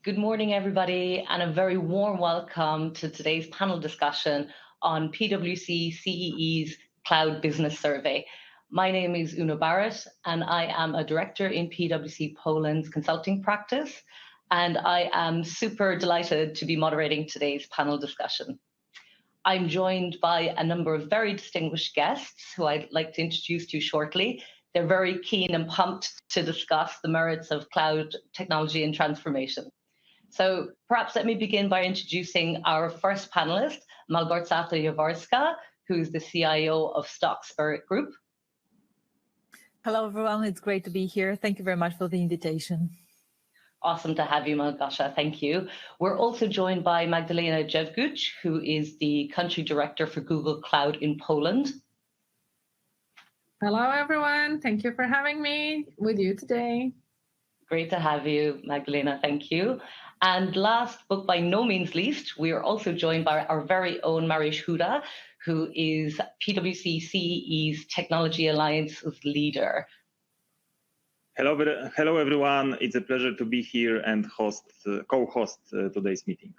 Good morning, everybody, and a very warm welcome to today's panel discussion on PwC CEE's Cloud Business Survey. My name is Una Barrett, and I am a director in PwC Poland's consulting practice, and I am super delighted to be moderating today's panel discussion. I'm joined by a number of very distinguished guests who I'd like to introduce to you shortly. They're very keen and pumped to discuss the merits of cloud technology and transformation. So perhaps let me begin by introducing our first panelist, Małgorzata Jaworska, who's the CIO of Stock Spirit Group. Hello, everyone. It's great to be here. Thank you very much for the invitation. Awesome to have you, Małgorzata. Thank you. We're also joined by Magdalena Jewguć, who is the country director for Google Cloud in Poland. Hello, everyone. Thank you for having me with you today. Great to have you, Magdalena. Thank you. And last, but by no means least, we are also joined by our very own Mariusz Huda, who is PwC CEE's Technology Alliance's leader. Hello, everyone. It's a pleasure to be here and co-host today's meeting.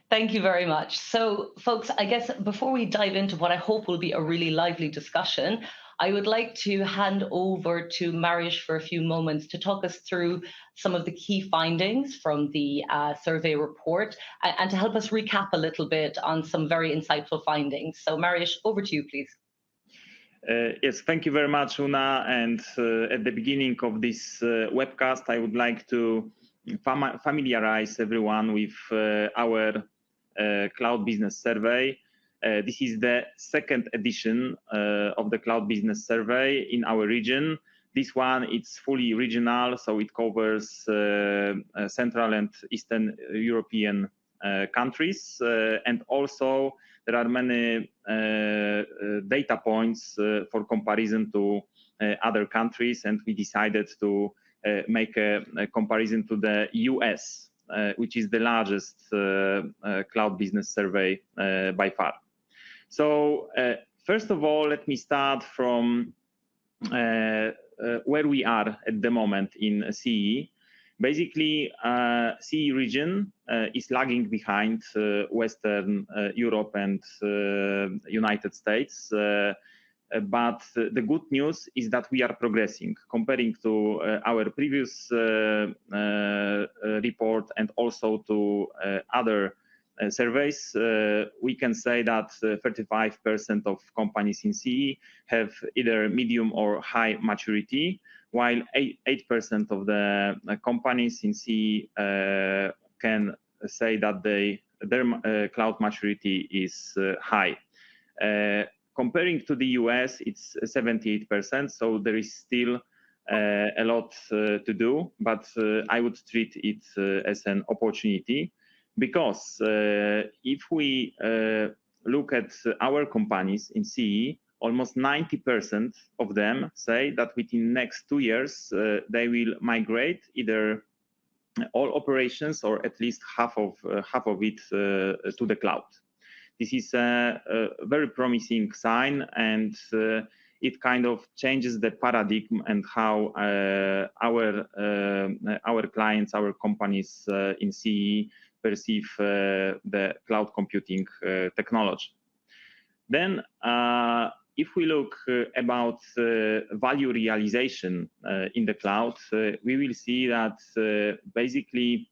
Thank you very much. So, folks, I guess before we dive into what I hope will be a really lively discussion, I would like to hand over to Mariusz for a few moments to talk us through some of the key findings from the survey report and to help us recap a little bit on some very insightful findings. So, Mariusz, over to you, please. Yes, thank you very much, Una. And at the beginning of this webcast, I would like to familiarize everyone with our Cloud Business Survey. This is the second edition of the Cloud Business Survey in our region. This one, it's fully regional, so it covers Central and Eastern European countries. And also, there are many data points for comparison to other countries. And we decided to make a comparison to the US, which is the largest cloud business survey by far. So first of all, let me start from where we are at the moment in CEE. Basically, CEE region is lagging behind Western Europe and United States. But the good news is that we are progressing. Comparing to our previous report and also to other surveys, we can say that 35% of companies in CEE have either medium or high maturity, while 8% of the companies in CEE can say that their cloud maturity is high. Comparing to the US, it's 78%, so there is still a lot to do, but I would treat it as an opportunity. Because if we look at our companies in CEE, almost 90% of them say that within next 2 years, they will migrate either all operations or at least half of it to the cloud. This is a very promising sign, and it kind of changes the paradigm and how our clients, our companies in CEE perceive the cloud computing technology. Then, if we look about value realization in the cloud, we will see that basically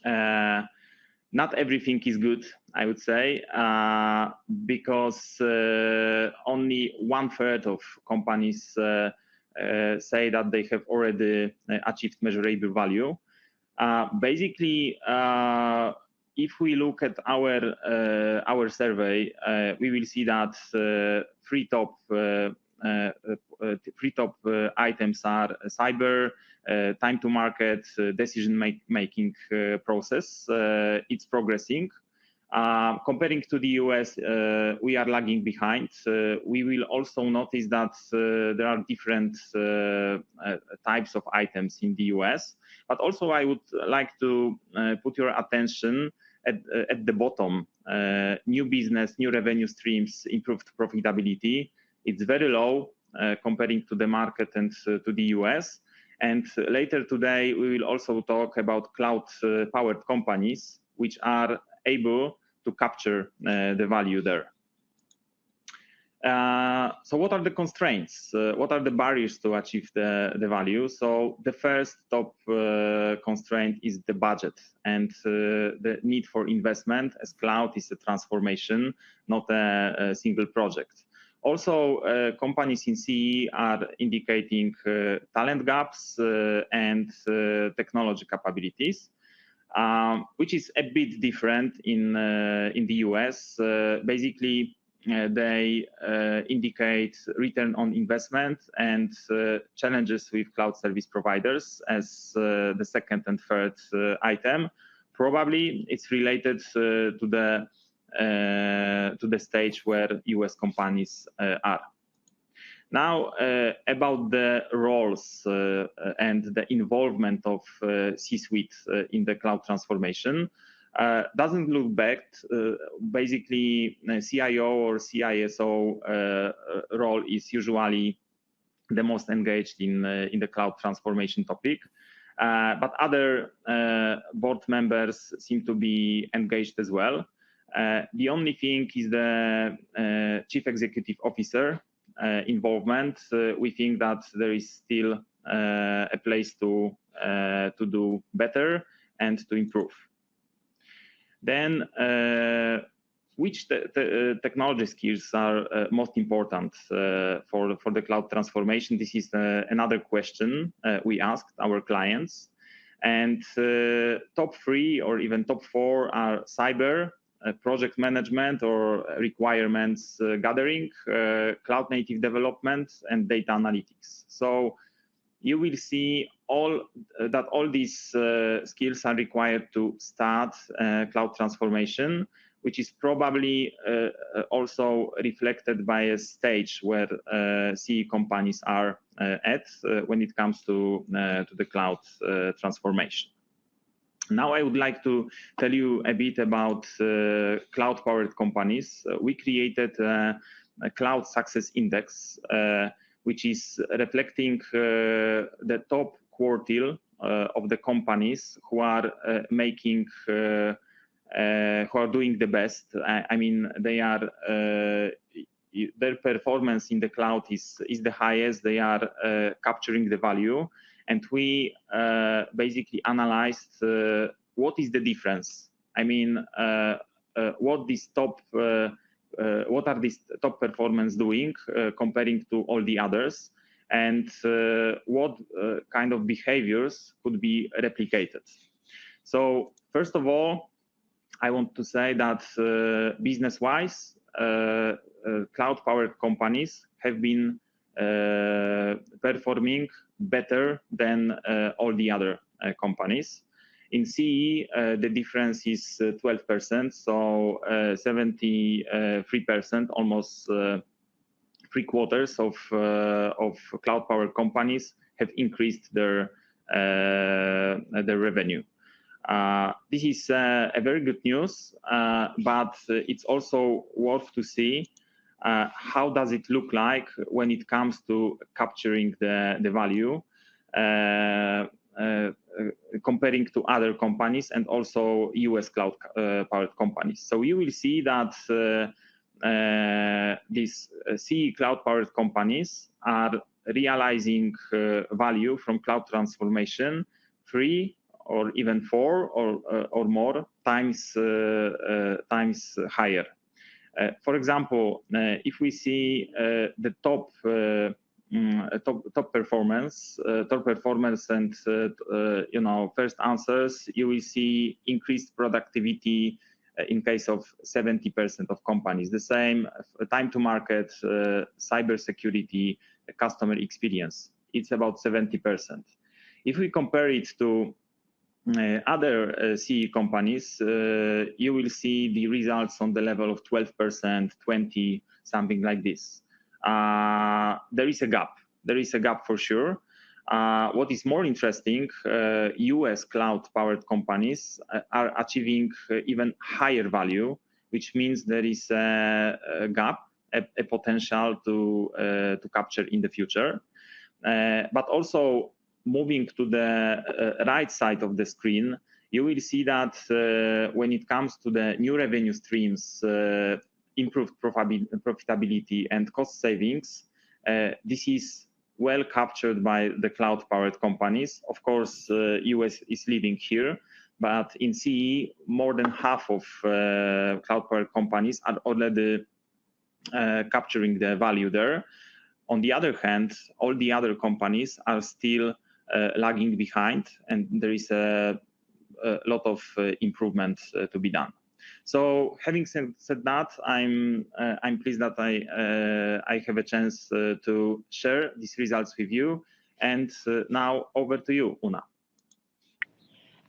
not everything is good, I would say, because only 1/3 of companies say that they have already achieved measurable value. Basically, if we look at our survey, we will see that three top items are cyber, time to market, decision making process. It's progressing. Comparing to the US, we are lagging behind. We will also notice that there are different types of items in the US. But also I would like to put your attention at the bottom. New business, new revenue streams, improved profitability. It's very low comparing to the market and to the US. And later today, we will also talk about cloud-powered companies, which are able to capture the value there. So what are the constraints? What are the barriers to achieve the value? So the first top constraint is the budget and the need for investment, as cloud is a transformation, not a single project. Also, companies in CEE are indicating talent gaps and technology capabilities, which is a bit different in the US. Basically, they indicate return on investment and challenges with cloud service providers as the second and third item. Probably it's related to the stage where US companies are. Now, about the roles and the involvement of C-suite in the cloud transformation. Doesn't look bad. Basically, CIO or CISO role is usually the most engaged in the cloud transformation topic. But other board members seem to be engaged as well. The only thing is the chief executive officer involvement. We think that there is still a place to do better and to improve. Then, which technology skills are most important for the cloud transformation? This is another question we asked our clients. And top 3 or even top 4 are cyber, project management or requirements gathering, cloud native development, and data analytics. So you will see all these skills are required to start cloud transformation, which is probably also reflected by a stage where CE companies are at when it comes to the cloud transformation. Now I would like to tell you a bit about cloud-powered companies. We created a Cloud Success Index, which is reflecting the top quartile of the companies who are making, who are doing the best. I mean, they are their performance in the cloud is the highest. They are capturing the value, and we basically analyzed what is the difference. I mean, what are these top performance doing comparing to all the others, and what kind of behaviors could be replicated. So first of all, I want to say that business-wise, cloud-powered companies have been performing better than all the other companies. In CE, the difference is 12%, so 73%, almost 3/4 of cloud-powered companies have increased their revenue. This is a very good news, but it's also worth to see how does it look like when it comes to capturing the value, comparing to other companies and also US cloud-powered companies. So you will see that these CE cloud-powered companies are realizing value from cloud transformation 3 or even 4 or more times higher. For example, if we see the top performance and first answers, you will see increased productivity in case of 70% of companies. The same time to market, cybersecurity, customer experience. It's about 70%. If we compare it to other CE companies, you will see the results on the level of 12%, 20%, something like this. There is a gap. There is a gap for sure. What is more interesting, US cloud-powered companies are achieving even higher value, which means there is a gap, a potential to capture in the future. But also moving to the right side of the screen, you will see that when it comes to the new revenue streams, improved profitability and cost savings, this is well captured by the cloud-powered companies. Of course, US is leading here, but in CEE, more than half of cloud-powered companies are already capturing the value there. On the other hand, all the other companies are still lagging behind, and there is a lot of improvement to be done. So, having said that, I'm pleased that I have a chance to share these results with you. And now over to you, Una.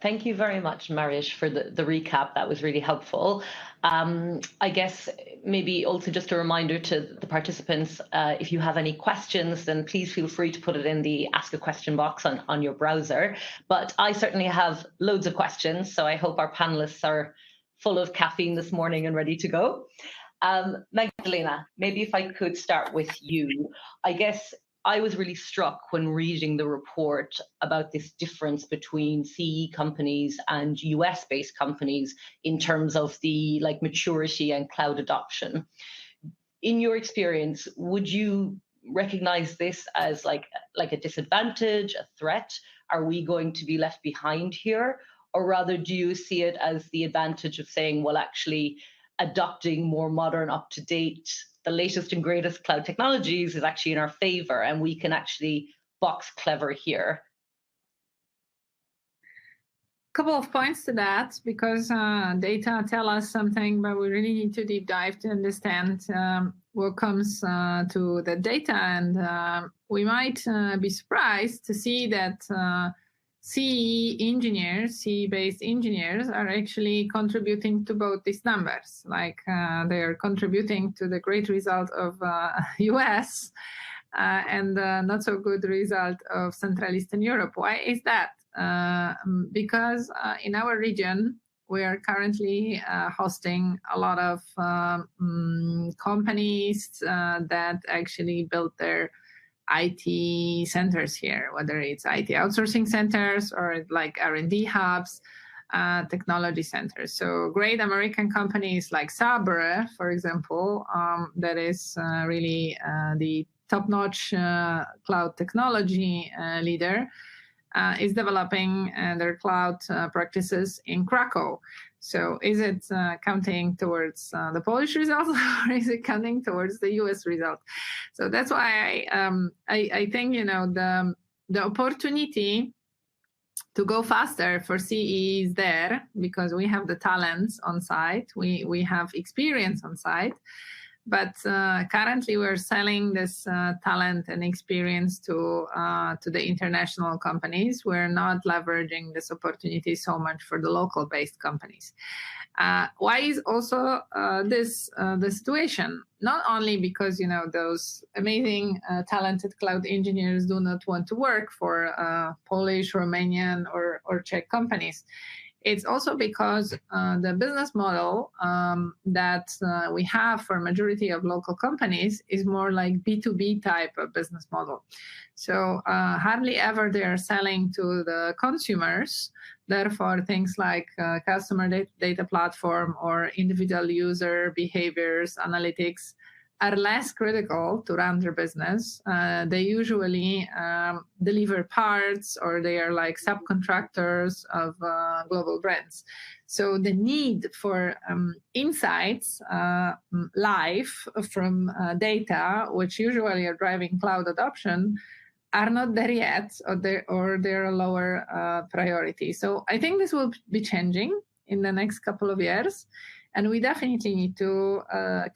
Thank you very much, Mariusz, for the recap. That was really helpful. I guess maybe also just a reminder to the participants, if you have any questions, then please feel free to put it in the Ask a Question box on your browser. But I certainly have loads of questions, so I hope our panelists are full of caffeine this morning and ready to go. Magdalena, maybe if I could start with you. I guess I was really struck when reading the report about this difference between CEE companies and US-based companies in terms of the maturity and cloud adoption. In your experience, would you recognize this as like a disadvantage, a threat? Are we going to be left behind here? Or rather, do you see it as the advantage of saying, well, actually adopting more modern, up-to-date, the latest and greatest cloud technologies is actually in our favor, and we can actually box clever here? Couple of points to that, because data tell us something, but we really need to deep dive to understand what comes to the data. And we might be surprised to see that CEE engineers, CEE-based engineers, are actually contributing to both these numbers. Like they are contributing to the great result of US and not so good result of Central Eastern Europe. Why is that? Because in our region, we are currently hosting a lot of companies that actually built their IT centers here, whether it's IT outsourcing centers or like R&D hubs, technology centers. So great American companies like Sabre, for example, that is really the top-notch cloud technology leader, is developing their cloud practices in Krakow. So is it counting towards the Polish result, or is it counting towards the US result? So that's why I think, the opportunity to go faster for CEE is there, because we have the talents on site, we have experience on site. But currently, we're selling this talent and experience to the international companies. We're not leveraging this opportunity so much for the local-based companies. Why is also this the situation? Not only because those amazing talented cloud engineers do not want to work for Polish, Romanian, or Czech companies. It's also because the business model that we have for a majority of local companies is more like B2B type of business model. So hardly ever they are selling to the consumers. Therefore, things like customer data platform or individual user behaviors, analytics are less critical to run their business. They usually deliver parts, or they are like subcontractors of global brands. So the need for insights live from data, which usually are driving cloud adoption, are not there yet, or they're a lower priority. So I think this will be changing in the next couple of years. And we definitely need to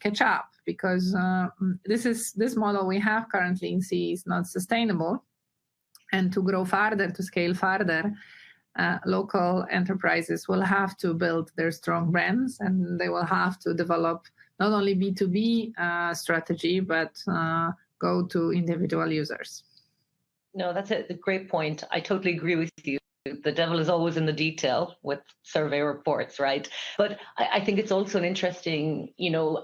catch up, because this model we have currently in CEE is not sustainable. And to grow further, to scale further, local enterprises will have to build their strong brands, and they will have to develop not only B2B strategy, but go to individual users. No, that's a great point. I totally agree with you. The devil is always in the detail with survey reports, right? But I think it's also an interesting,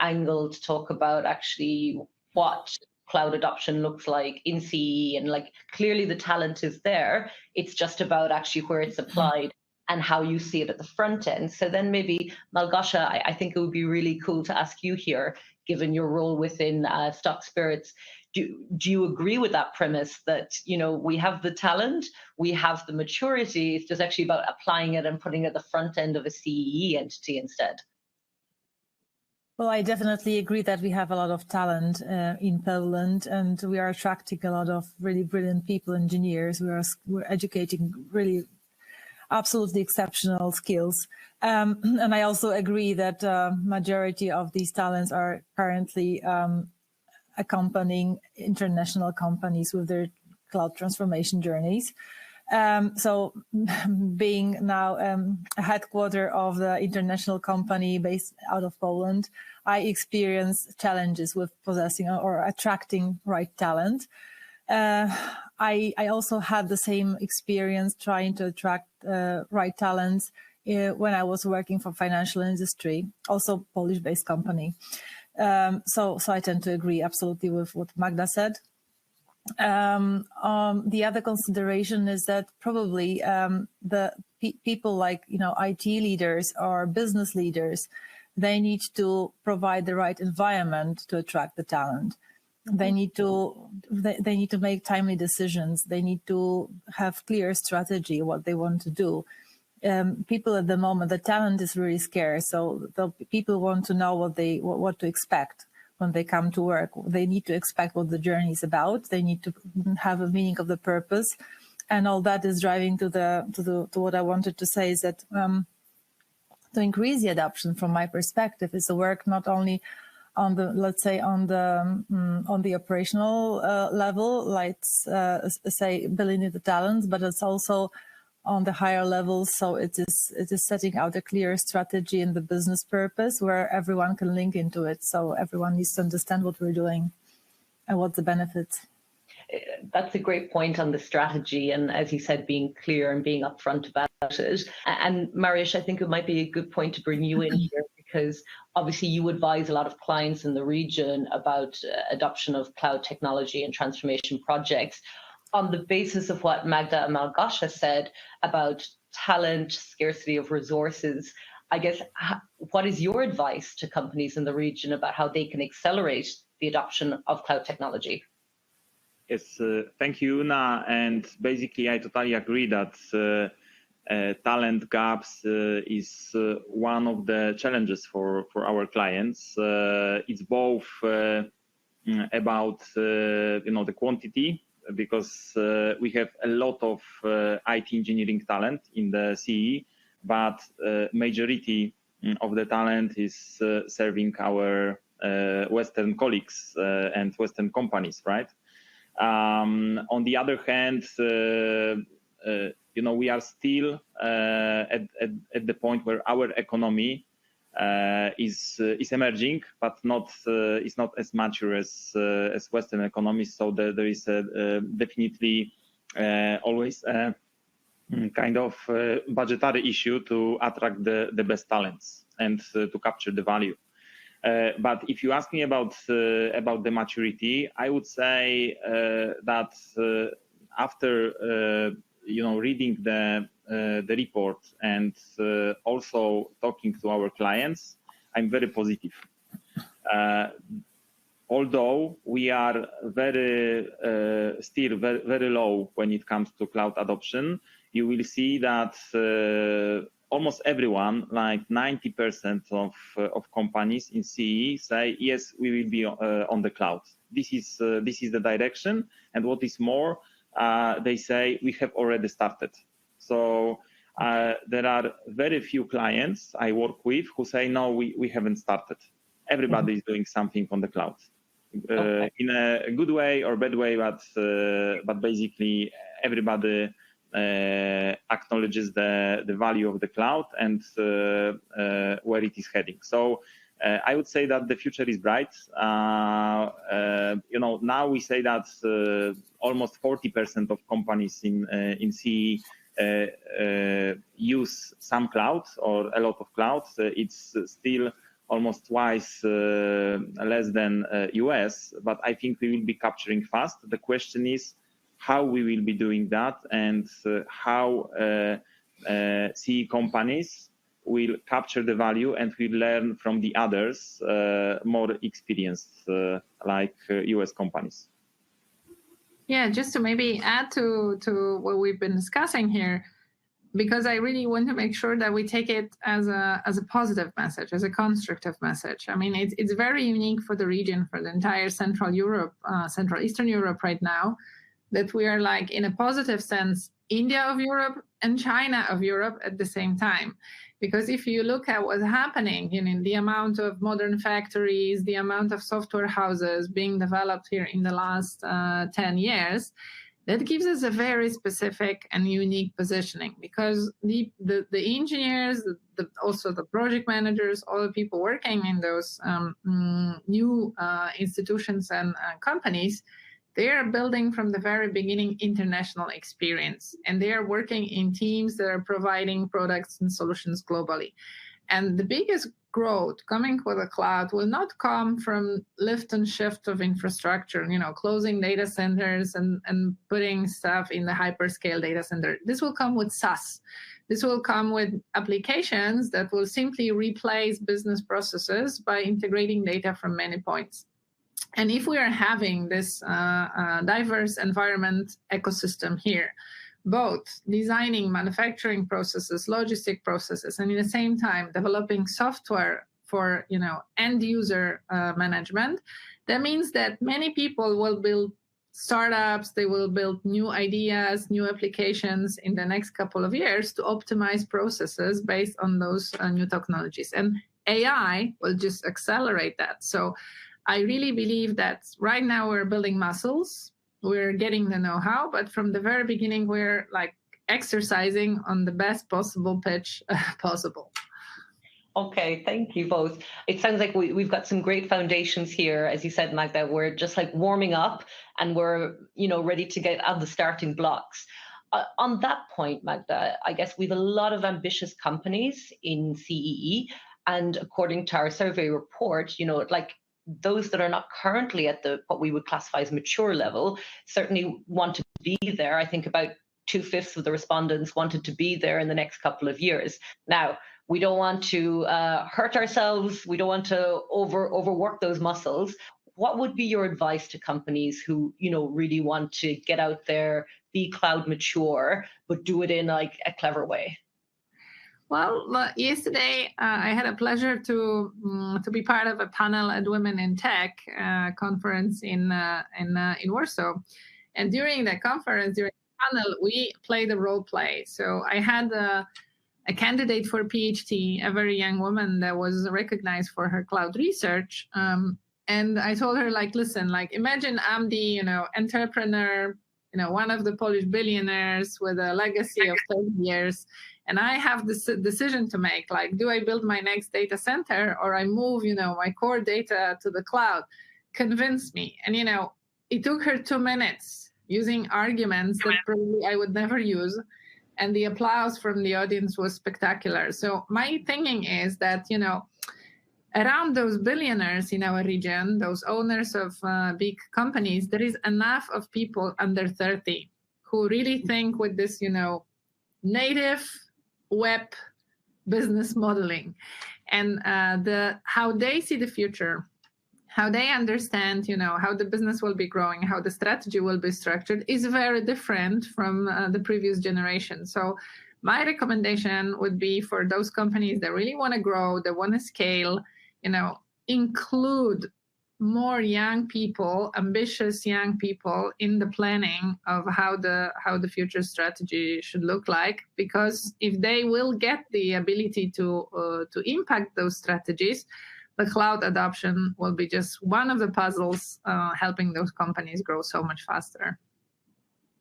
angle to talk about actually what cloud adoption looks like in CEE, and like clearly the talent is there. It's just about actually where it's applied and how you see it at the front end. So then maybe Malgosia, I think it would be really cool to ask you here, given your role within Stock Spirits, do you agree with that premise that, you know, we have the talent, we have the maturity, it's just actually about applying it and putting it at the front end of a CEE entity instead? Well, I definitely agree that we have a lot of talent in Poland, and we are attracting a lot of really brilliant people, engineers. We're educating really absolutely exceptional skills. And I also agree that majority of these talents are currently accompanying international companies with their cloud transformation journeys. So being now a headquarter of the international company based out of Poland, I experience challenges with possessing or attracting right talent. I also had the same experience trying to attract right talents when I was working for financial industry, also Polish-based company. So I tend to agree absolutely with what Magda said. The other consideration is that probably the people like, you know, IT leaders or business leaders, they need to provide the right environment to attract the talent. They need to make timely decisions. They need to have clear strategy what they want to do. People at the moment, the talent is really scarce, so the people want to know what to expect when they come to work. They need to expect what the journey is about. They need to have a meaning of the purpose, and all that is driving to what I wanted to say is that to increase the adoption, from my perspective, is the work not only on the, let's say, on the operational level, let's say building the talents, but it's also on the higher levels. So it is setting out a clear strategy and the business purpose where everyone can link into it. So everyone needs to understand what we're doing and what the benefits. That's a great point on the strategy, and as you said, being clear and being upfront about it. And Mariusz, I think it might be a good point to bring you in here, because obviously you advise a lot of clients in the region about adoption of cloud technology and transformation projects. On the basis of what Magda and Malgosia said about talent, scarcity of resources, I guess, what is your advice to companies in the region about how they can accelerate the adoption of cloud technology? Yes, thank you, Una. And basically, I totally agree that talent gaps is one of the challenges for our clients. It's both about the quantity, because we have a lot of IT engineering talent in the CE, but majority of the talent is serving our Western colleagues and Western companies, right? On the other hand, we are still at the point where our economy is emerging, but is not as mature as Western economies. So there is definitely always a kind of budgetary issue to attract the best talents and to capture the value. But if you ask me about the maturity, I would say that after reading the report and also talking to our clients, I'm very positive. Although we are still very low when it comes to cloud adoption, you will see that almost everyone, like 90% of companies in CE, say yes, we will be on the cloud. This is the direction, and what is more, they say we have already started. So there are very few clients I work with who say no, we haven't started. Everybody is doing something on the cloud, in a good way or bad way, but basically everybody acknowledges the value of the cloud and where it is heading. So I would say that the future is bright. Now we say that almost 40% of companies in CE use some cloud or a lot of cloud. It's still almost twice less than US, but I think we will be capturing fast. The question is how we will be doing that, and how CE companies will capture the value and will learn from the others more experienced like US companies. Yeah, just to maybe add to what we've been discussing here, because I really want to make sure that we take it as a positive message, as a constructive message. I mean, it's very unique for the region, for the entire Central Europe, Central Eastern Europe right now, that we are like, in a positive sense, India of Europe and China of Europe at the same time. Because if you look at what's happening, the amount of modern factories, the amount of software houses being developed here in the last 10 years, that gives us a very specific and unique positioning, because the engineers, also the project managers, all the people working in those new institutions and companies, they are building from the very beginning international experience, and they are working in teams that are providing products and solutions globally. And the biggest growth coming with the cloud will not come from lift and shift of infrastructure, closing data centers and putting stuff in the hyperscale data center. This will come with SaaS. This will come with applications that will simply replace business processes by integrating data from many points. And if we are having this diverse environment ecosystem here, both designing manufacturing processes, logistic processes, and at the same time developing software for end user management, that means that many people will build startups, they will build new ideas, new applications in the next couple of years to optimize processes based on those new technologies. And AI will just accelerate that. So I really believe that right now we're building muscles, we're getting the know-how, but from the very beginning, we're like exercising on the best possible pitch possible. Okay, thank you both. It sounds like we've got some great foundations here. As you said, Magda, we're just like warming up and we're, ready to get out the starting blocks. On that point, Magda, I guess we have a lot of ambitious companies in CEE, and according to our survey report, those that are not currently at what we would classify as mature level certainly want to be there. I think about 2/5 of the respondents wanted to be there in the next couple of years. Now, we don't want to hurt ourselves. We don't want to overwork those muscles. What would be your advice to companies who, really want to get out there, be cloud mature, but do it in like a clever way? Well, yesterday I had a pleasure to be part of a panel at Women in Tech conference in Warsaw, and during the conference, during the panel, we played a role play. So I had a candidate for PhD, a very young woman that was recognized for her cloud research, and I told her, listen, imagine I'm the entrepreneur, one of the Polish billionaires with a legacy of 30 years. And I have this decision to make, do I build my next data center or I move, my core data to the cloud? Convince me. And, it took her 2 minutes using arguments that probably I would never use. And the applause from the audience was spectacular. So my thinking is that, around those billionaires in our region, those owners of big companies, there is enough of people under 30 who really think with this, native web business modeling, and how they see the future, how they understand, how the business will be growing, how the strategy will be structured is very different from the previous generation. So my recommendation would be for those companies that really want to grow, that want to scale, include more young people, ambitious young people in the planning of how the future strategy should look like. Because if they will get the ability to impact those strategies, the cloud adoption will be just one of the puzzles helping those companies grow so much faster.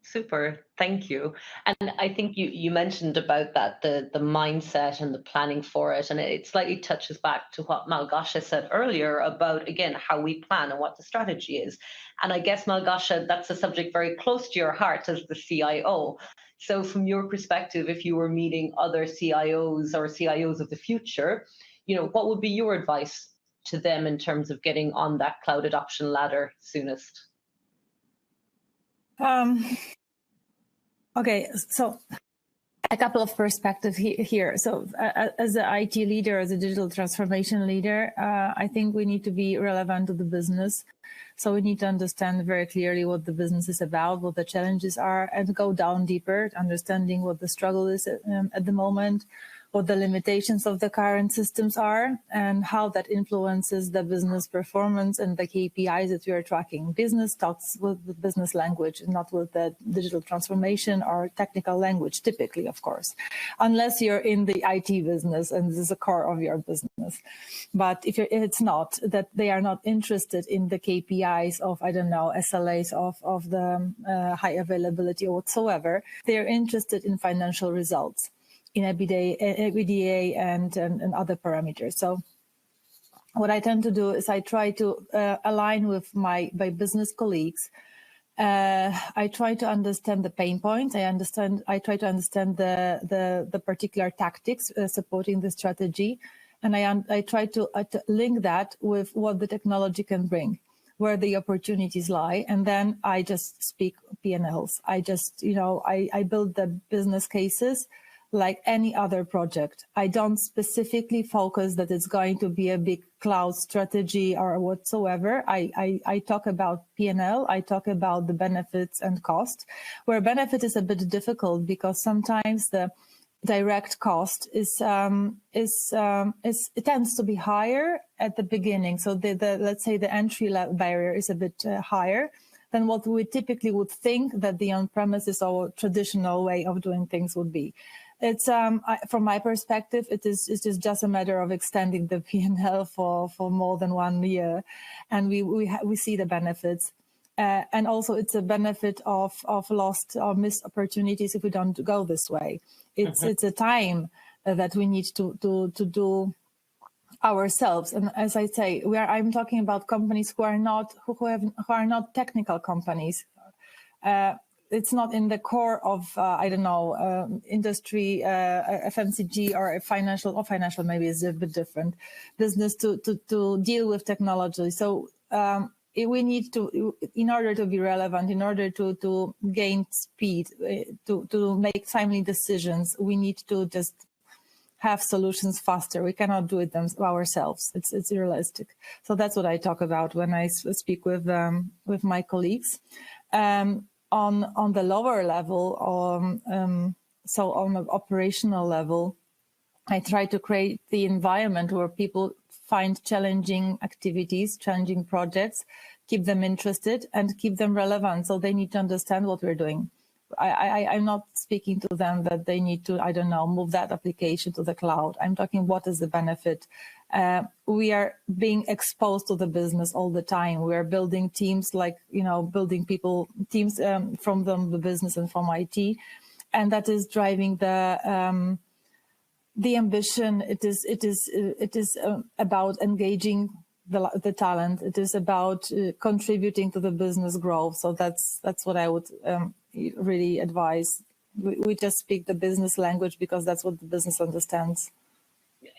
Super, thank you. And I think you mentioned about that, the mindset and the planning for it, and it slightly touches back to what Malgosia said earlier about, again, how we plan and what the strategy is. And I guess, Malgosia, that's a subject very close to your heart as the CIO. So from your perspective, if you were meeting other CIOs or CIOs of the future, what would be your advice to them in terms of getting on that cloud adoption ladder soonest? Okay, so a couple of perspectives here. So as an IT leader, as a digital transformation leader, I think we need to be relevant to the business. So we need to understand very clearly what the business is about, what the challenges are, and go down deeper, understanding what the struggle is at the moment, what the limitations of the current systems are, and how that influences the business performance and the KPIs that we are tracking. Business talks with the business language, not with the digital transformation or technical language, typically, of course, unless you're in the IT business and this is the core of your business. But if it's not, that they are not interested in the KPIs of, I don't know, SLAs of the high availability or whatsoever, they're interested in financial results, in EBITDA and other parameters. So what I tend to do is I try to align with my business colleagues. I try to understand the pain points. I try to understand the particular tactics supporting the strategy. And I try to link that with what the technology can bring, where the opportunities lie. And then I just speak P&Ls. I just, I build the business cases like any other project. I don't specifically focus that it's going to be a big cloud strategy or whatsoever. I talk about P&L. I talk about the benefits and cost, where benefit is a bit difficult because sometimes the direct cost it tends to be higher at the beginning. So let's say the entry barrier is a bit higher than what we typically would think that the on-premises or traditional way of doing things would be. It's from my perspective, it's just a matter of extending the P&L for more than 1 year, and we see the benefits. And also it's a benefit of lost or missed opportunities if we don't go this way. It's a time that we need to do ourselves. And as I say, I'm talking about companies who are not technical companies. It's not in the core of industry, FMCG or financial maybe is a bit different business to deal with technology. So we need to, in order to be relevant, in order to gain speed, to make timely decisions, we need to just have solutions faster. We cannot do it ourselves. It's unrealistic. So that's what I talk about when I speak with my colleagues. On the lower level, so on the operational level, I try to create the environment where people find challenging activities, challenging projects, keep them interested and keep them relevant. So they need to understand what we're doing. I'm not speaking to them that they need to, move that application to the cloud. I'm talking what is the benefit. We are being exposed to the business all the time. We are building teams building teams from the business and from IT. And that is driving the ambition. It is about engaging the talent. It is about contributing to the business growth. So that's what I would really advise. We just speak the business language because that's what the business understands.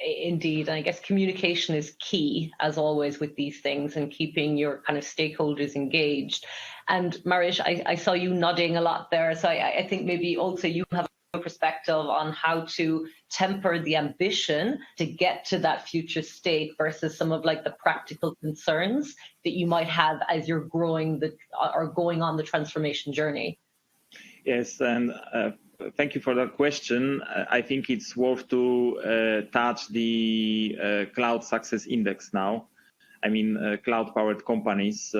Indeed. And I guess communication is key, as always, with these things and keeping your kind of stakeholders engaged. And Mariusz, I saw you nodding a lot there. So I think maybe also you have a perspective on how to temper the ambition to get to that future state versus some of the practical concerns that you might have as you're growing or going on the transformation journey. Yes, and thank you for that question. I think it's worth to touch the Cloud Success Index now. I mean, cloud-powered companies,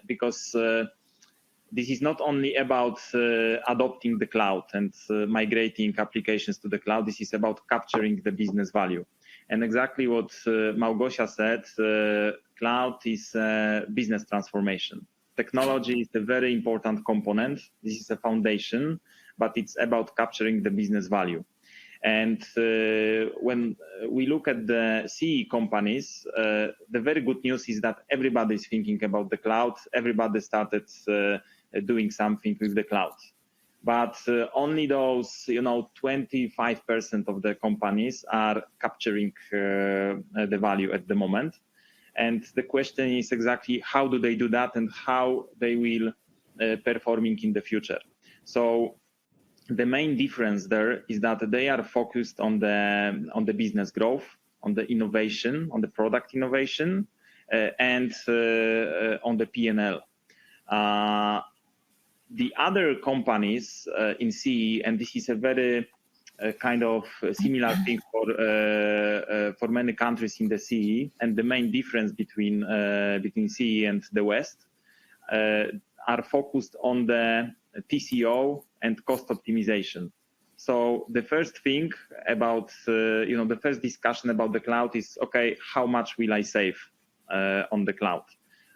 because this is not only about adopting the cloud and migrating applications to the cloud. This is about capturing the business value. And exactly what Małgosia said, cloud is business transformation. Technology is a very important component. This is a foundation, but it's about capturing the business value. And when we look at the CEE companies, the very good news is that everybody is thinking about the cloud. Everybody started doing something with the cloud. but only those 25% of the companies are capturing the value at the moment. And the question is exactly how do they do that and how they will performing in the future. So the main difference there is that they are focused on the business growth, on the innovation, on the product innovation, and on the P&L. The other companies in CEE, and this is a very kind of similar thing for many countries in the CEE, and the main difference between CEE and the West are focused on the TCO and cost optimization. So the first thing about the first discussion about the cloud is, okay, how much will I save on the cloud?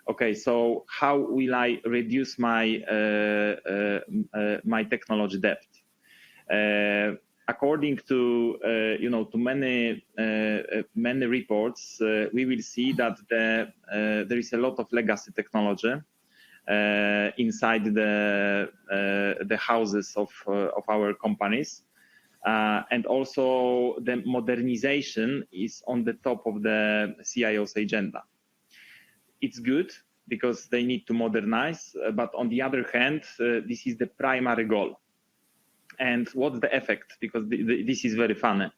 Okay, so how will I reduce my my technology debt? According to to many reports, we will see that there is a lot of legacy technology inside the houses of our companies, and also the modernization is on the top of the CIO's agenda. It's good because they need to modernize, but on the other hand, this is the primary goal. And what's the effect? Because this is very funny.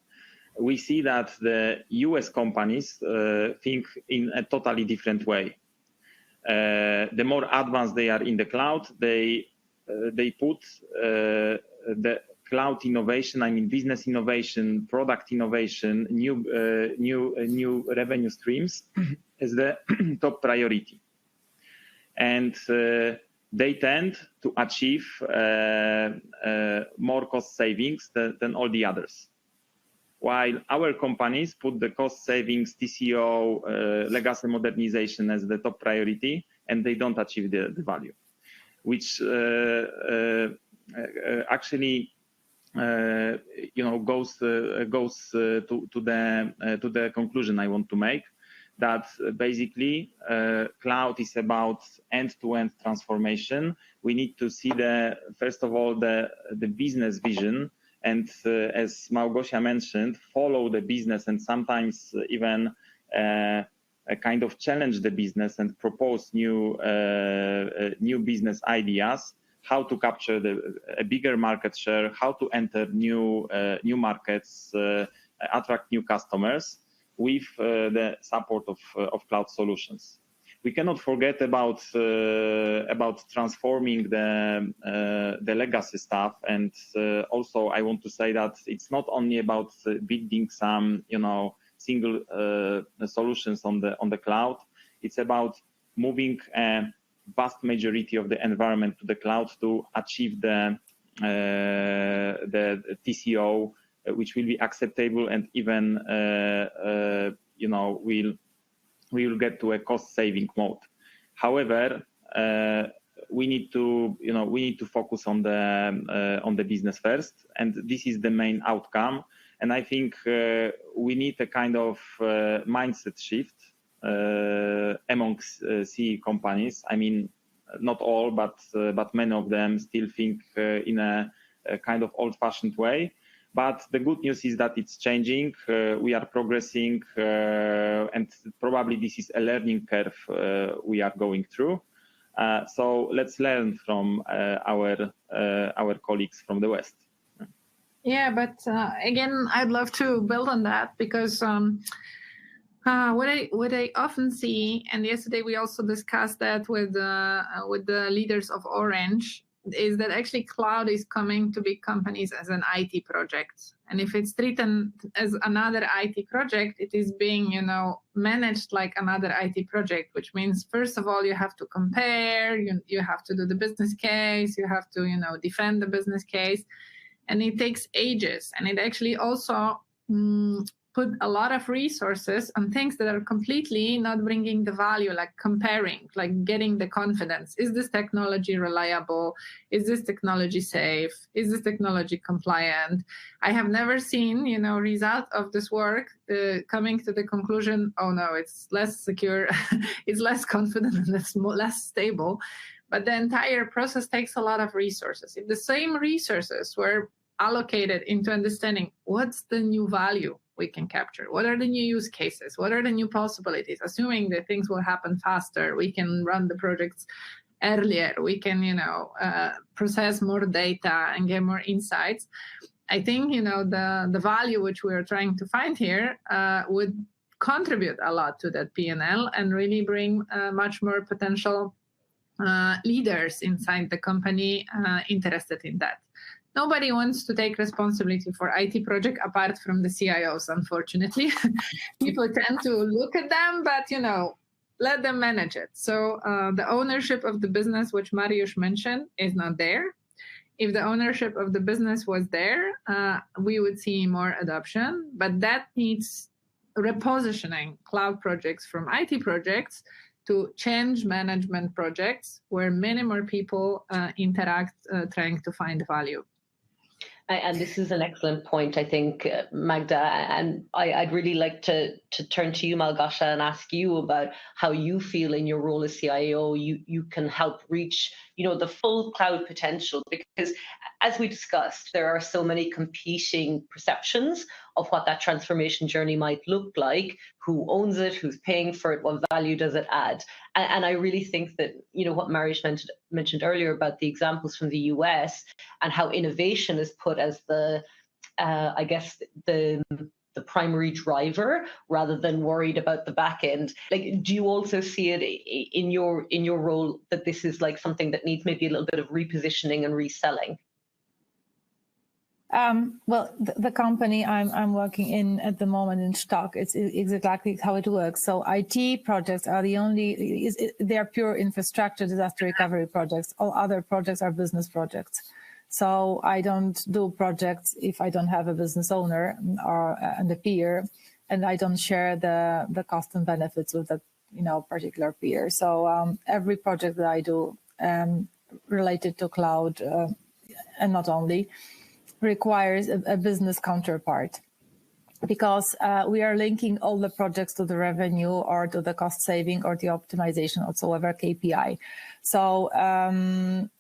We see that the US companies think in a totally different way. The more advanced they are in the cloud, they put the cloud innovation, I mean business innovation, product innovation, new revenue streams as the top priority. And they tend to achieve more cost savings than all the others. While our companies put the cost savings, TCO, legacy modernization as the top priority, and they don't achieve the value, which actually goes to the conclusion I want to make, that basically cloud is about end-to-end transformation. We need to see first of all the business vision, and as Małgosia mentioned, follow the business and sometimes even kind of challenge the business and propose new business ideas, how to capture a bigger market share, how to enter new markets, attract new customers with the support of cloud solutions. We cannot forget about transforming the legacy stuff, and also I want to say that it's not only about building some single solutions on the cloud. It's about moving a vast majority of the environment to the cloud to achieve the TCO, which will be acceptable, and even we'll get to a cost saving mode. However, we need to focus on the business first, and this is the main outcome. And I think we need a kind of mindset shift amongst CE companies. I mean, not all, but many of them still think in a kind of old-fashioned way. But the good news is that it's changing. We are progressing, and probably this is a learning curve we are going through. So let's learn from our colleagues from the West. Yeah, but again, I'd love to build on that, because what I often see, and yesterday we also discussed that with the leaders of Orange, is that actually cloud is coming to big companies as an IT project. And if it's treated as another IT project, it is being, managed like another IT project, which means, first of all, you have to compare, you have to do the business case, you have to, defend the business case. And it takes ages. And it actually also put a lot of resources on things that are completely not bringing the value, like comparing, like getting the confidence. Is this technology reliable? Is this technology safe? Is this technology compliant? I have never seen, result of this work coming to the conclusion, oh no, it's less secure, it's less confident, and it's less stable. but the entire process takes a lot of resources. If the same resources were allocated into understanding what's the new value we can capture, what are the new use cases, what are the new possibilities, assuming that things will happen faster, we can run the projects earlier, we can, process more data and get more insights. I think, the value which we are trying to find here would contribute a lot to that P&L and really bring much more potential leaders inside the company interested in that. Nobody wants to take responsibility for IT project apart from the CIOs, unfortunately. People tend to look at them, but, let them manage it. So the ownership of the business, which Mariusz mentioned, is not there. If the ownership of the business was there, we would see more adoption, but that needs repositioning cloud projects from IT projects to change management projects where many more people interact trying to find value. And this is an excellent point, I think, Magda, and I'd really like to turn to you, Malgosia, and ask you about how you feel in your role as CIO you can help reach, the full cloud potential, because as we discussed, there are so many competing perceptions of what that transformation journey might look like, who owns it, who's paying for it, what value does it add. And I really think that, what Mariusz mentioned earlier about the examples from the US and how innovation is put as the primary driver rather than worried about the back end. Like, do you also see it in your role that this is like something that needs maybe a little bit of repositioning and reselling? Well, the company I'm working in at the moment in Stock, it's exactly how it works. So IT projects are they are pure infrastructure disaster recovery projects. All other projects are business projects. So I don't do projects if I don't have a business owner and a peer, and I don't share the cost and benefits with that particular peer. So every project that I do related to cloud and not only requires a business counterpart, because we are linking all the projects to the revenue or to the cost saving or the optimization, whatsoever KPI. So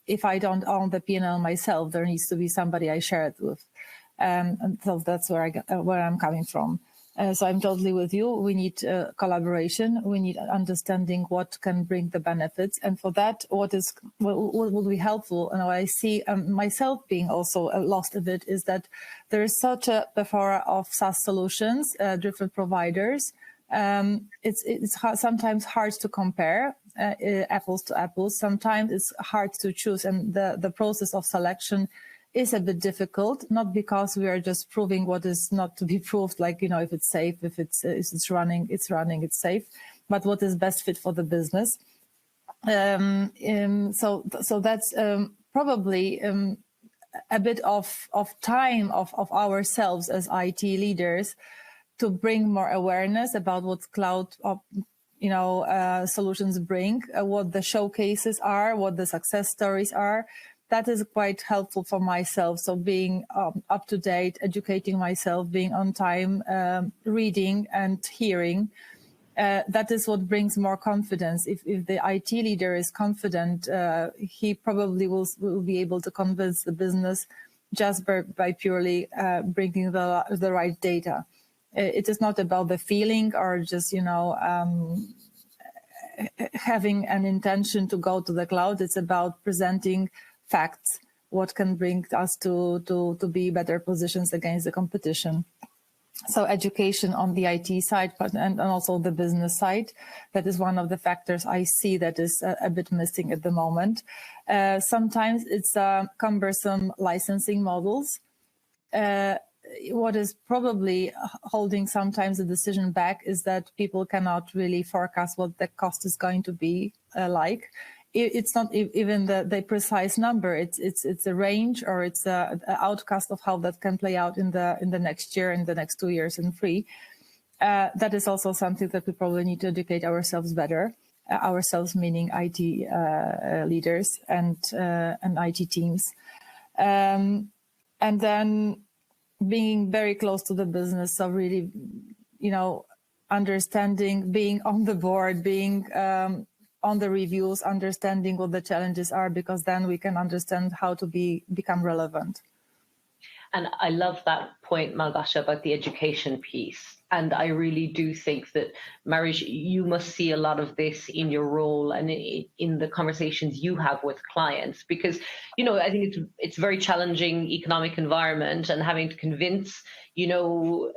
if I don't own the P&L myself, there needs to be somebody I share it with. And so that's where I'm coming from. So I'm totally with you. We need collaboration. We need understanding what can bring the benefits. And for that, what will be helpful, and what I see myself being also lost a bit, is that there is such a plethora of SaaS solutions, different providers. It's sometimes hard to compare apples to apples. Sometimes it's hard to choose, and the process of selection is a bit difficult, not because we are just proving what is not to be proved, like, if it's safe, if it's running, it's safe, but what is best fit for the business. So that's probably a bit of time of ourselves as IT leaders to bring more awareness about what cloud solutions bring, what the showcases are, what the success stories are. That is quite helpful for myself. So being up to date, educating myself, being on time, reading and hearing, that is what brings more confidence. If the IT leader is confident, he probably will be able to convince the business just by purely bringing the right data. It is not about the feeling or just, having an intention to go to the cloud. It's about presenting facts, what can bring us to be better positions against the competition. So education on the IT side, and also the business side, that is one of the factors I see that is a bit missing at the moment. Sometimes it's cumbersome licensing models. What is probably holding sometimes the decision back is that people cannot really forecast what the cost is going to be like. It's not even the precise number. It's a range, or it's an outcast of how that can play out in the next year, in the next 2 years and 3. That is also something that we probably need to educate ourselves better. Ourselves meaning IT leaders and IT teams, and then being very close to the business. So really, understanding, being on the board, being on the reviews, understanding what the challenges are, because then we can understand how to become relevant. And I love that point, Malgosia, about the education piece. And I really do think that, Mariusz, you must see a lot of this in your role and in the conversations you have with clients, because, you know, I think it's a very challenging economic environment, and having to convince, you know,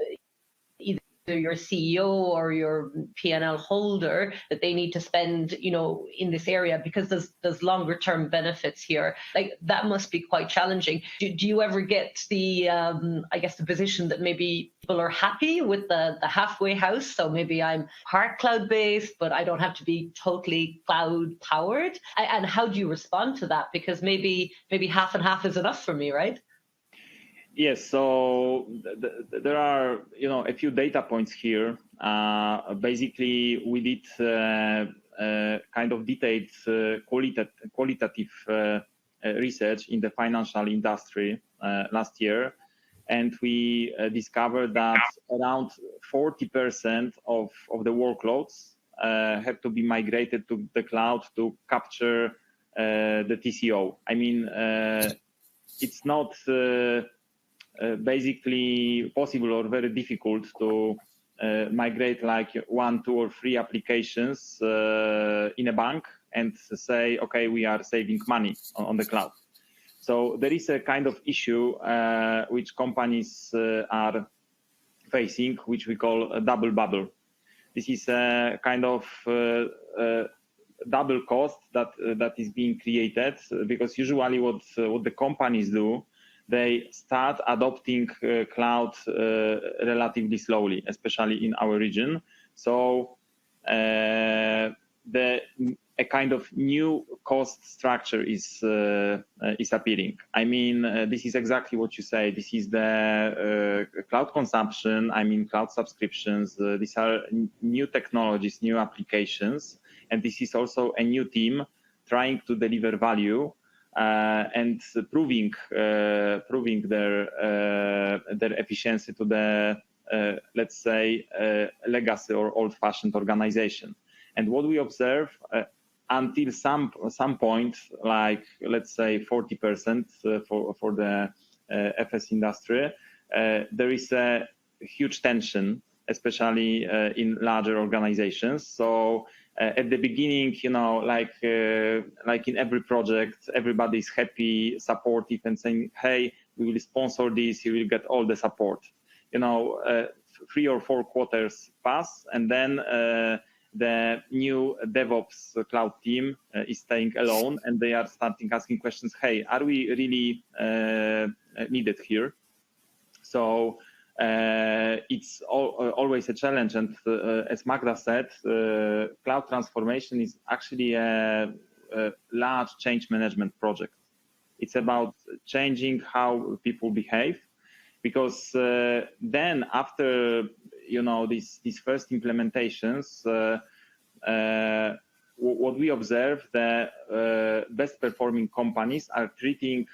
either your CEO or your P&L holder that they need to spend, you know, in this area because there's longer term benefits here. Like, that must be quite challenging. Do you ever get the, I guess, the position that maybe people are happy with the halfway house? So maybe I'm part cloud based, but I don't have to be totally cloud powered. And how do you respond to that? Because maybe half and half is enough for me, right? Yes, so there are, you know, a few data points here. Basically, we did kind of detailed qualitative research in the financial industry last year, and we discovered that around 40% of the workloads have to be migrated to the cloud to capture the TCO. I mean, it's not basically possible or very difficult to migrate like 1, 2, or 3 applications in a bank and say, okay, we are saving money on the cloud. So there is a kind of issue which companies are facing, which we call a double bubble. This is a kind of double cost that is being created, because usually what the companies do, they start adopting cloud relatively slowly, especially in our region. So a kind of new cost structure is appearing. I mean, this is exactly what you say. This is the cloud consumption. I mean, cloud subscriptions. These are new technologies, new applications, and this is also a new team trying to deliver value. And proving their efficiency to the let's say legacy or old-fashioned organization. And what we observe until some point, like let's say 40% for the FS industry, there is a huge tension, especially in larger organizations. So at the beginning, you know, like in every project, everybody is happy, supportive, and saying, "Hey, we will sponsor this. You will get all the support." You know, 3 or 4 quarters pass, and then the new DevOps cloud team is staying alone, and they are starting asking questions. Hey, are we really needed here? So it's always a challenge, and as Magda said, cloud transformation is actually a large change management project. It's about changing how people behave, because then after, you know, these first implementations, what we observe, the best performing companies are treating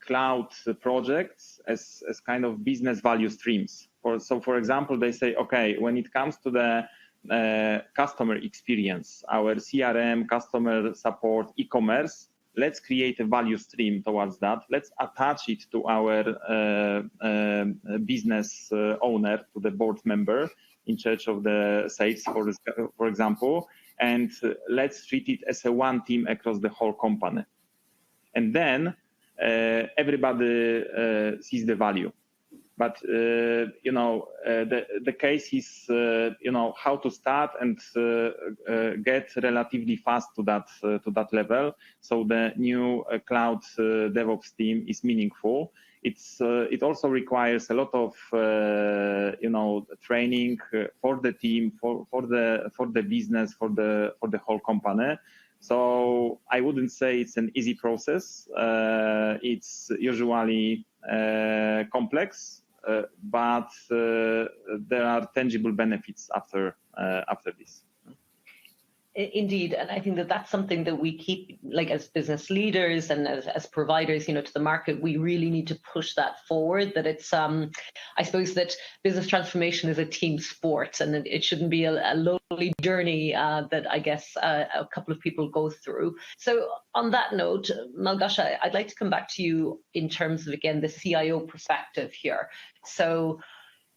cloud projects as kind of business value streams. So for example, they say, okay, when it comes to the customer experience, our CRM, customer support, e-commerce, let's create a value stream towards that. Let's attach it to our business owner, to the board member in charge of the sales, for example, and let's treat it as a one team across the whole company. And then everybody sees the value. But you know, the case is you know, how to start and get relatively fast to that level. So the new cloud DevOps team is meaningful. It also requires a lot of you know, training for the team, for the business, for the whole company. So I wouldn't say it's an easy process. It's usually complex, but there are tangible benefits after this. Indeed, and I think that that's something that we keep, like as business leaders and as providers, to the market, we really need to push that forward. That it's, I suppose that business transformation is a team sport, and it shouldn't be a lonely journey that I guess a couple of people go through. So on that note, Malgosia, I'd like to come back to you in terms of, again, the CIO perspective here. So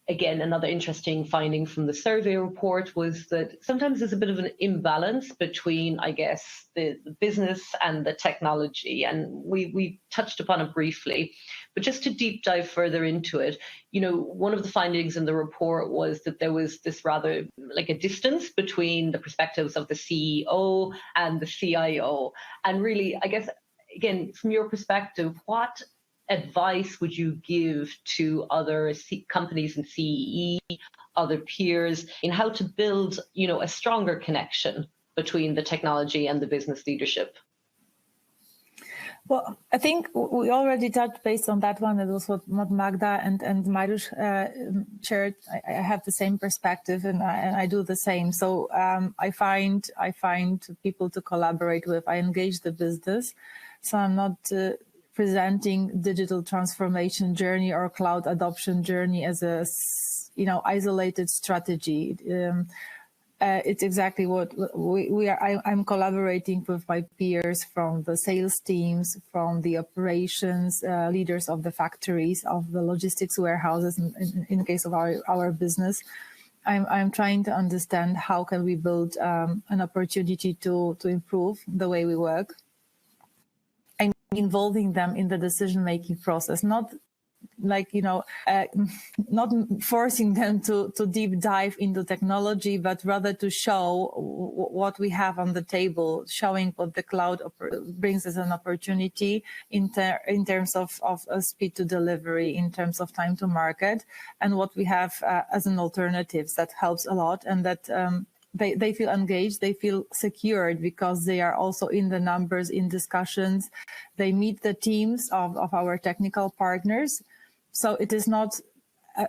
again, another interesting finding from the survey report was that sometimes there's a bit of an imbalance between, I guess, the business and the technology. And we touched upon it briefly, but just to deep dive further into it, one of the findings in the report was that there was this rather like a distance between the perspectives of the CEO and the CIO. And really, I guess, again, from your perspective, what advice would you give to other companies in CEE, other peers, in how to build, a stronger connection between the technology and the business leadership? Well, I think we already touched base on that one. It was what Magda and Mariusz shared. I have the same perspective, and I do the same. So I find people to collaborate with. I engage the business, so I'm not presenting digital transformation journey or cloud adoption journey as a isolated strategy. It's exactly what we are. I'm collaborating with my peers from the sales teams, from the operations leaders of the factories, of the logistics warehouses. In the case of our business, I'm trying to understand how can we build an opportunity to improve the way we work, and involving them in the decision-making process, not like, not forcing them to deep dive into technology, but rather to show what we have on the table, showing what the cloud brings as an opportunity in terms of speed to delivery, in terms of time to market, and what we have as an alternatives that helps a lot, and that they feel engaged, they feel secured because they are also in the numbers, in discussions. They meet the teams of our technical partners. So it is not,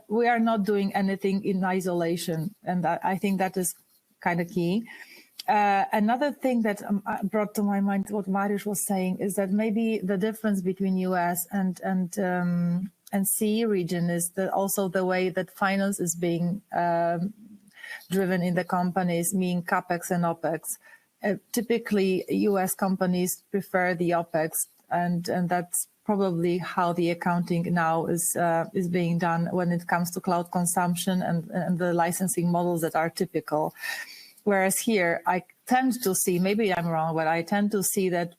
we are not doing anything in isolation. And I think that is kind of key. Another thing that brought to my mind what Mariusz was saying is that maybe the difference between US and CE region is also the way that finance is being driven in the companies, meaning CapEx and OpEx. Typically, US companies prefer the OpEx, and that's probably how the accounting now is being done when it comes to cloud consumption and the licensing models that are typical. Whereas here, I tend to see, maybe I'm wrong, but I tend to see that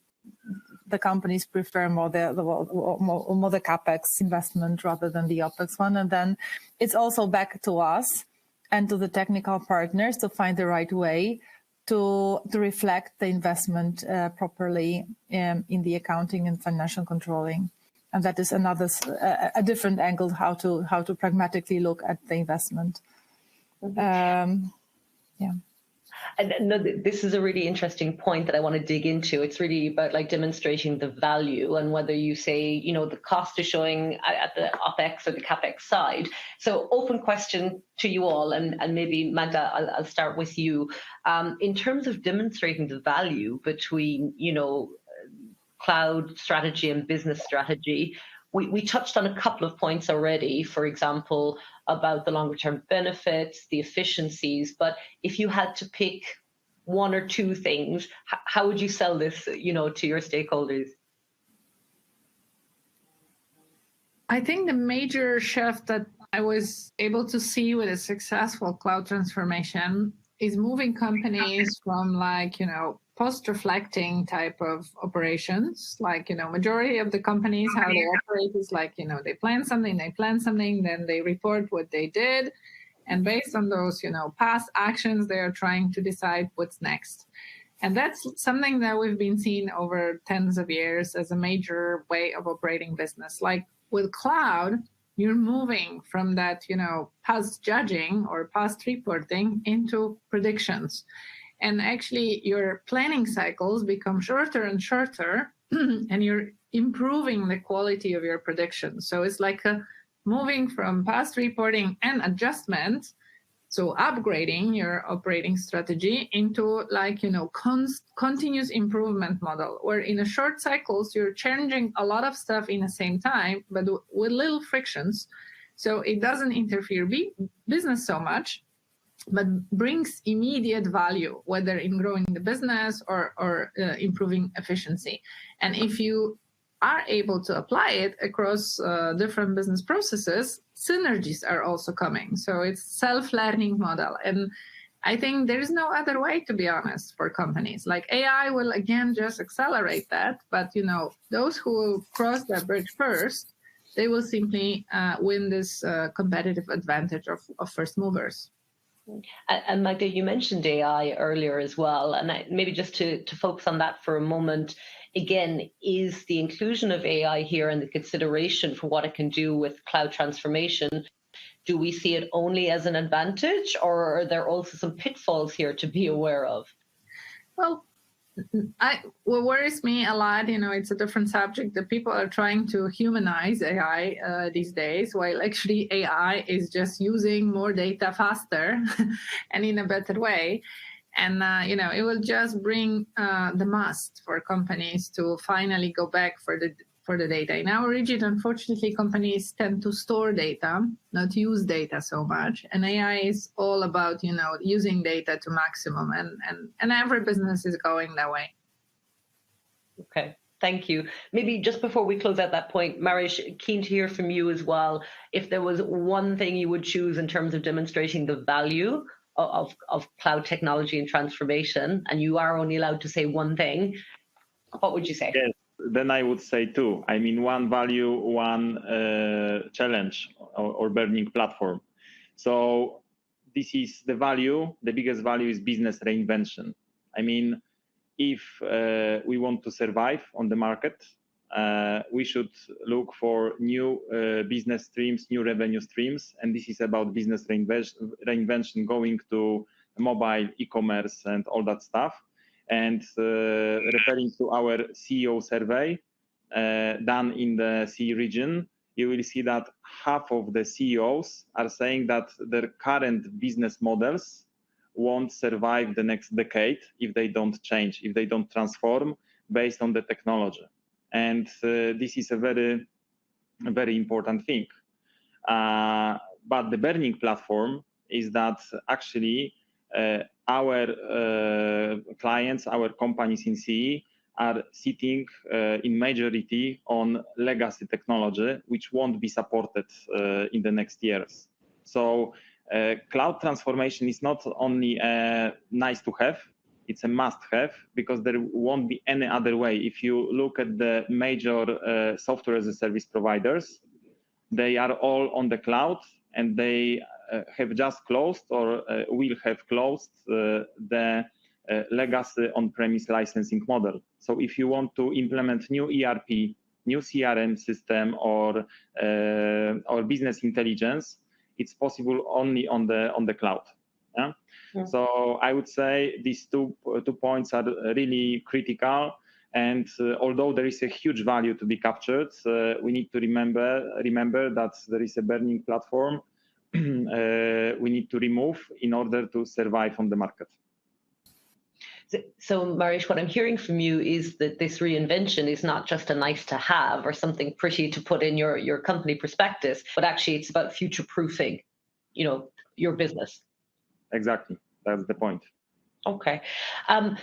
the companies prefer more the CapEx investment rather than the OpEx one. And then it's also back to us and to the technical partners to find the right way to reflect the investment properly in the accounting and financial controlling. And that is a different angle how to pragmatically look at the investment. Yeah. And no, this is a really interesting point that I want to dig into. It's really about like demonstrating the value, and whether you say, the cost is showing at the OpEx or the CapEx side. So open question to you all, and maybe Magda, I'll start with you. In terms of demonstrating the value between, cloud strategy and business strategy, we touched on a couple of points already, for example, about the longer term benefits, the efficiencies, but if you had to pick one or two things, how would you sell this, to your stakeholders? I think the major shift that I was able to see with a successful cloud transformation is moving companies from post-reflecting type of operations. Majority of the companies, how they operate is they plan something, then they report what they did. And based on those, past actions, they are trying to decide what's next. And that's something that we've been seeing over tens of years as a major way of operating business. Like with cloud, you're moving from that, past judging or past reporting into predictions. And actually, your planning cycles become shorter and shorter, and you're improving the quality of your predictions. So it's like moving from past reporting and adjustment So upgrading your operating strategy into continuous improvement model, where in a short cycles, you're changing a lot of stuff in the same time, but with little frictions. So it doesn't interfere business so much, but brings immediate value, whether in growing the business or improving efficiency. And if you are able to apply it across different business processes, synergies are also coming. So it's self-learning model. And I think there is no other way, to be honest, for companies. Like AI will, again, just accelerate that. But, those who will cross that bridge first, they will simply win this competitive advantage of first movers. And Magda, you mentioned AI earlier as well, and maybe just to focus on that for a moment, again, is the inclusion of AI here and the consideration for what it can do with cloud transformation, do we see it only as an advantage, or are there also some pitfalls here to be aware of? Well, what worries me a lot, it's a different subject, that people are trying to humanize AI these days, while actually AI is just using more data faster and in a better way. And, it will just bring the must for companies to finally go back for the data. In our region, unfortunately, companies tend to store data, not use data so much. And AI is all about, using data to maximum. And every business is going that way. Okay, thank you. Maybe just before we close out that point, Mariusz, keen to hear from you as well. If there was one thing you would choose in terms of demonstrating the value of cloud technology and transformation, and you are only allowed to say one thing, what would you say? Yes, then I would say two. I mean, one value, one challenge or burning platform. So this is the value. The biggest value is business reinvention. I mean, if we want to survive on the market, we should look for new business streams, new revenue streams. And this is about business reinvention, going to mobile, e-commerce, and all that stuff. And referring to our CEO survey done in the CEE region, you will see that half of the CEOs are saying that their current business models won't survive the next decade if they don't change, if they don't transform based on the technology. And this is a very, very important thing. But the burning platform is that actually our clients, our companies in CEE are sitting in majority on legacy technology, which won't be supported in the next years. So cloud transformation is not only nice to have, it's a must-have, because there won't be any other way. If you look at the major software as a service providers, they are all on the cloud, and they have just closed or will have closed the legacy on-premise licensing model. So if you want to implement new ERP, new CRM system, or business intelligence, it's possible only on the cloud. Yeah? Yeah. So I would say these two points are really critical. And although there is a huge value to be captured, we need to remember that there is a burning platform we need to remove in order to survive on the market. So Mariusz, what I'm hearing from you is that this reinvention is not just a nice to have or something pretty to put in your company prospectus, but actually it's about future-proofing, your business. Exactly, that's the point. Okay,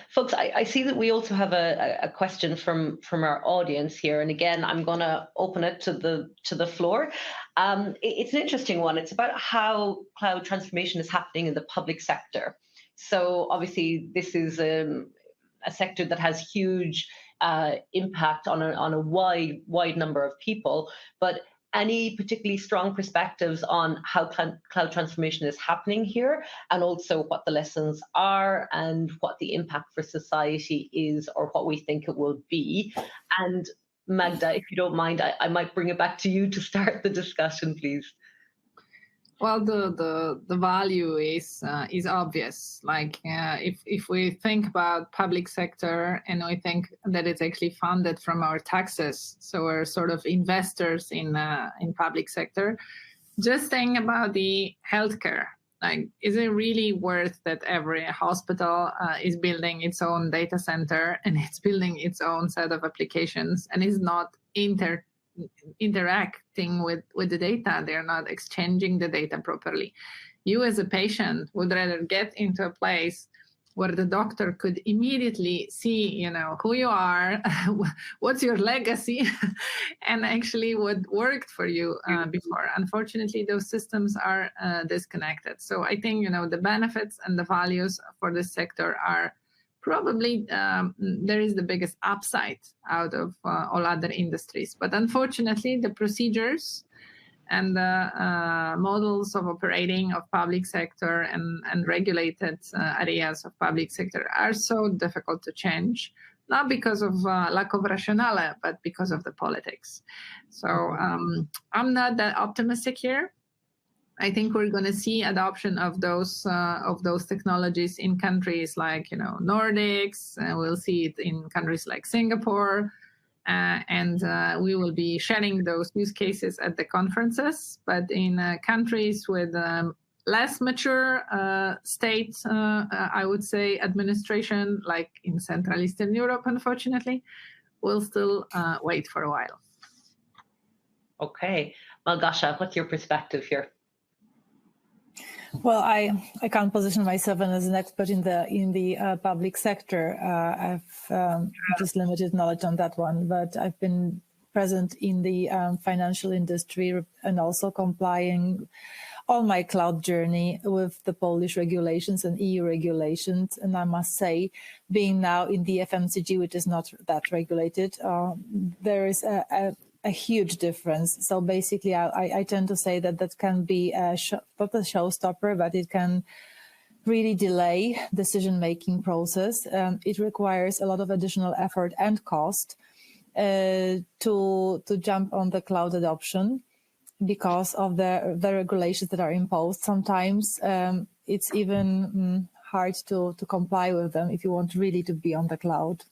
folks, I see that we also have a question from our audience here, and again, I'm going to open it to the floor. It's an interesting one. It's about how cloud transformation is happening in the public sector. So obviously, this is a sector that has huge impact on a wide number of people, but any particularly strong perspectives on how cloud transformation is happening here, and also what the lessons are and what the impact for society is, or what we think it will be. And Magda, if you don't mind, I might bring it back to you to start the discussion, please. Well, the value is obvious. Like if we think about public sector and we think that it's actually funded from our taxes, so we're sort of investors in public sector. Just think about the healthcare. Like, is it really worth that every hospital is building its own data center and it's building its own set of applications and is not interacting with the data? They're not exchanging the data properly. You as a patient would rather get into a place where the doctor could immediately see, who you are, what's your legacy, and actually what worked for you before. Unfortunately, those systems are disconnected. So I think, the benefits and the values for this sector are probably, there is the biggest upside out of all other industries. But unfortunately, the procedures and the models of operating of public sector and regulated areas of public sector are so difficult to change, not because of lack of rationale, but because of the politics. So I'm not that optimistic here. I think we're going to see adoption of those technologies in countries like Nordics. We'll see it in countries like Singapore. And we will be sharing those use cases at the conferences. But in countries with less mature state, I would say, administration, like in Central Eastern Europe, unfortunately, we'll still wait for a while. Okay. Malgosia, what's your perspective here? Well, I can't position myself as an expert in the public sector. I've just limited knowledge on that one, but I've been present in the financial industry and also complying on my cloud journey with the Polish regulations and EU regulations. And I must say, being now in the FMCG, which is not that regulated, there is a huge difference. So basically, I tend to say that can be not a showstopper, but it can really delay decision-making process. It requires a lot of additional effort and cost to jump on the cloud adoption because of the regulations that are imposed. Sometimes it's even hard to comply with them if you want really to be on the cloud.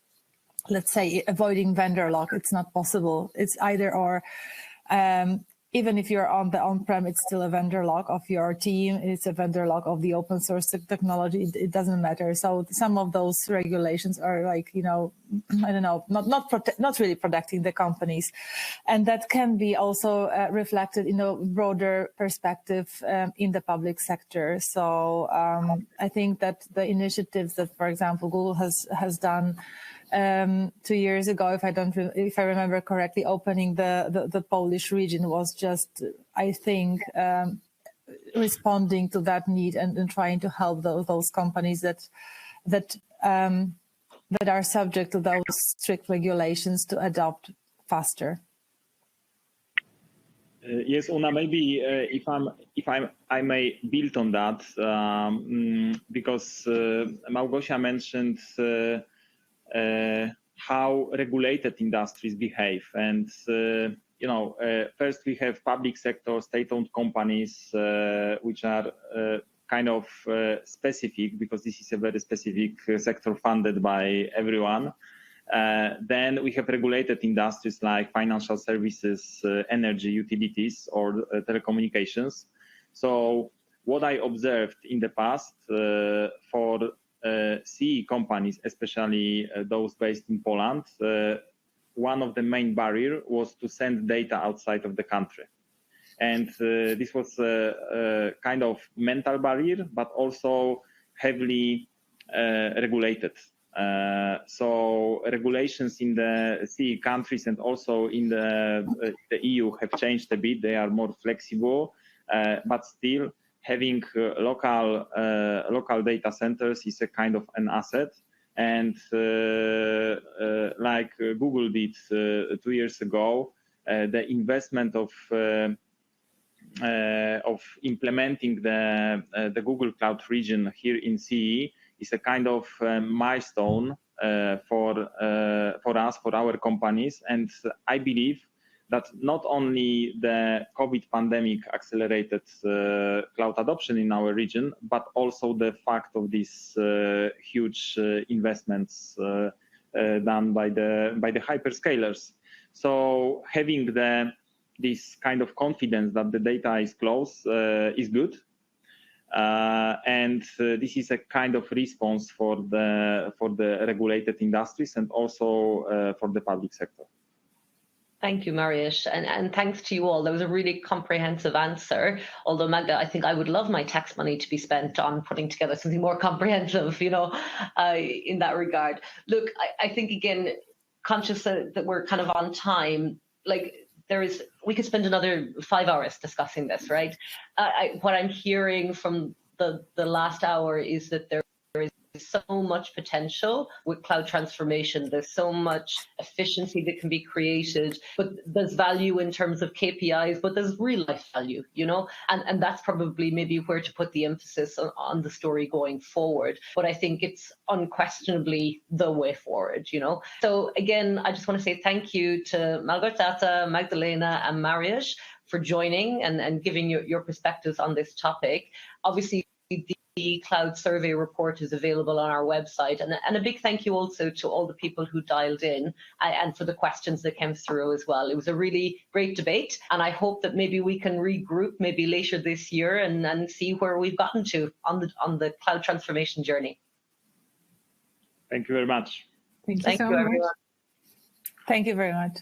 Let's say avoiding vendor lock, it's not possible. It's either or. Even if you're on the on-prem, it's still a vendor lock of your team. It's a vendor lock of the open source technology. It doesn't matter. So some of those regulations are like, I don't know, not really protecting the companies. And that can be also reflected in a broader perspective in the public sector. So I think that the initiatives that, for example, Google has done 2 years ago, if I remember correctly, opening the Polish region was just, I think, responding to that need and trying to help those companies that are subject to those strict regulations to adopt faster. Yes, Una, maybe if I may build on that, because Małgosia mentioned how regulated industries behave. And, first we have public sector, state-owned companies, which are kind of specific because this is a very specific sector funded by everyone. Then we have regulated industries like financial services, energy, utilities, or telecommunications. So what I observed in the past for CEE companies, especially those based in Poland, one of the main barriers was to send data outside of the country. And this was a kind of mental barrier, but also heavily regulated. So regulations in the CEE countries and also in the EU have changed a bit. They are more flexible, but still having local data centers is a kind of an asset. And like Google did 2 years ago, the investment of implementing the Google Cloud region here in CEE is a kind of milestone for us, for our companies. And I believe that not only the COVID pandemic accelerated cloud adoption in our region, but also the fact of these huge investments done by the hyperscalers. So having this kind of confidence that the data is close is good. and this is a kind of response for the regulated industries and also for the public sector. Thank you, Mariusz, and thanks to you all. That was a really comprehensive answer. Although, Magda, I think I would love my tax money to be spent on putting together something more comprehensive, in that regard. Look, I think, again, conscious that we're kind of on time, we could spend another 5 hours discussing this, right? What I'm hearing from the last hour is that there is so much potential with cloud transformation. There's so much efficiency that can be created, but there's value in terms of KPIs, but there's real life value, and that's probably maybe where to put the emphasis on the story going forward. But I think it's unquestionably the way forward, So again, I just want to say thank you to Małgorzata, Magdalena, and Mariusz for joining and giving your perspectives on this topic. Obviously, the Cloud Survey report is available on our website. And a big thank you also to all the people who dialed in and for the questions that came through as well. It was a really great debate. And I hope that maybe we can regroup maybe later this year and see where we've gotten to on the cloud transformation journey. Thank you very much. Thank you so much. Everyone. Thank you very much.